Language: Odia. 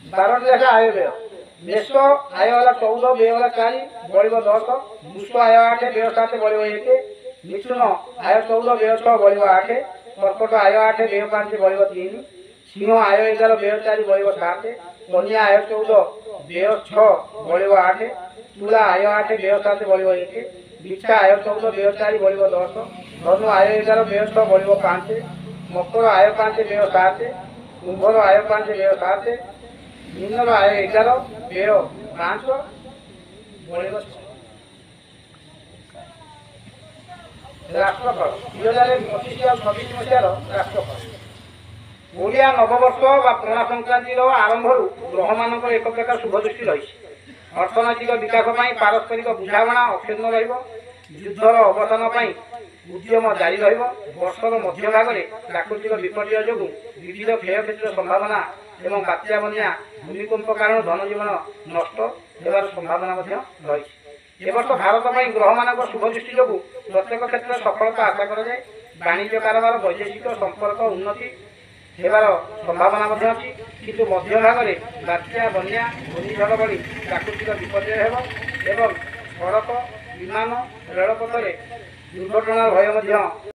12 ଲେଖା ଆୟ ବ୍ୟୟ। ମେଷ ଆୟ ହେଲା 14, ବ୍ୟୟ ହେଲା 4, ବଳିବ 10। ବୃଷ ଆୟ 8, ବ୍ୟୟ 7, ବଳିବ 1। ମିଥୁନ ଆୟ 14, ବ୍ୟୟ 6, ବଳିବ 8। କର୍କଟ ଆୟ 8, ବ୍ୟୟ 5, ବଳିବ 3। ସିଂହ ଆୟ 11, ବ୍ୟୟ 4, ବଳିବ 7। କନ୍ୟା ଆୟ 14, ବ୍ୟୟ 6, ବଳିବ 8। ତୁଳା ଆୟ 8, ବ୍ୟୟ 7, ବଳିବ 1। ବିଛା ଆୟ 14, ବ୍ୟୟ 4, ବଳିବ 10। ଧନୁ ଆୟ 11, ବ୍ୟୟ 6, ବଳିବ 5। ମକର ଆୟ 5, ବ୍ୟୟ 7। କୁମ୍ଭର ଆୟ 5, ବ୍ୟୟ 7। ମୀନର ଆୟ 11, ବ୍ୟୟ 5, ବଳିବ 6। ରାଷ୍ଟ୍ରଫଳ 2025 ଆଉ 26 ମସିହାର ରାଷ୍ଟ୍ରଫଳ। ଓଡ଼ିଆ ନବବର୍ଷ ବା ପଣା ସଂକ୍ରାନ୍ତିର ଆରମ୍ଭରୁ ଗ୍ରହମାନଙ୍କର ଏକ ପ୍ରକାର ଶୁଭ ଦୃଷ୍ଟି ରହିଛି। ଅର୍ଥନୈତିକ ବିକାଶ ପାଇଁ ପାରସ୍ପରିକ ବୁଝାମଣା ଅକ୍ଷୁଣ୍ଣ ରହିବ। ଯୁଦ୍ଧର ଅବସାନ ପାଇଁ ଉଦ୍ୟମ ଜାରି ରହିବ। ବର୍ଷର ମଧ୍ୟଭାଗରେ ପ୍ରାକୃତିକ ବିପର୍ଯ୍ୟୟ ଯୋଗୁଁ ବିବିଧ କ୍ଷୟକ୍ଷତିର ସମ୍ଭାବନା ଏବଂ ବାତ୍ୟା, ବନ୍ୟା, ଭୂମିକମ୍ପ କାରଣରୁ ଧନଜୀବନ ନଷ୍ଟ ହେବାର ସମ୍ଭାବନା ମଧ୍ୟ ରହିଛି। ଏବର୍ଷ ଭାରତ ପାଇଁ ଗ୍ରହମାନଙ୍କ ଶୁଭ ଦୃଷ୍ଟି ଯୋଗୁଁ ପ୍ରତ୍ୟେକ କ୍ଷେତ୍ରରେ ସଫଳତା ଆଶା କରାଯାଏ। ବାଣିଜ୍ୟ କାରବାର, ବୈଦେଶିକ ସମ୍ପର୍କ ଉନ୍ନତି ହେବାର ସମ୍ଭାବନା ମଧ୍ୟ ଅଛି। କିନ୍ତୁ ମଧ୍ୟଭାଗରେ ବାତ୍ୟା, ବନ୍ୟା, ଘୂର୍ଣ୍ଣିଝଡ଼ ଭଳି ପ୍ରାକୃତିକ ବିପର୍ଯ୍ୟୟ ହେବ ଏବଂ ସଡ଼କ, ବିମାନ, ରେଳପଥରେ ଦୁର୍ଘଟଣାର ଭୟ ମଧ୍ୟ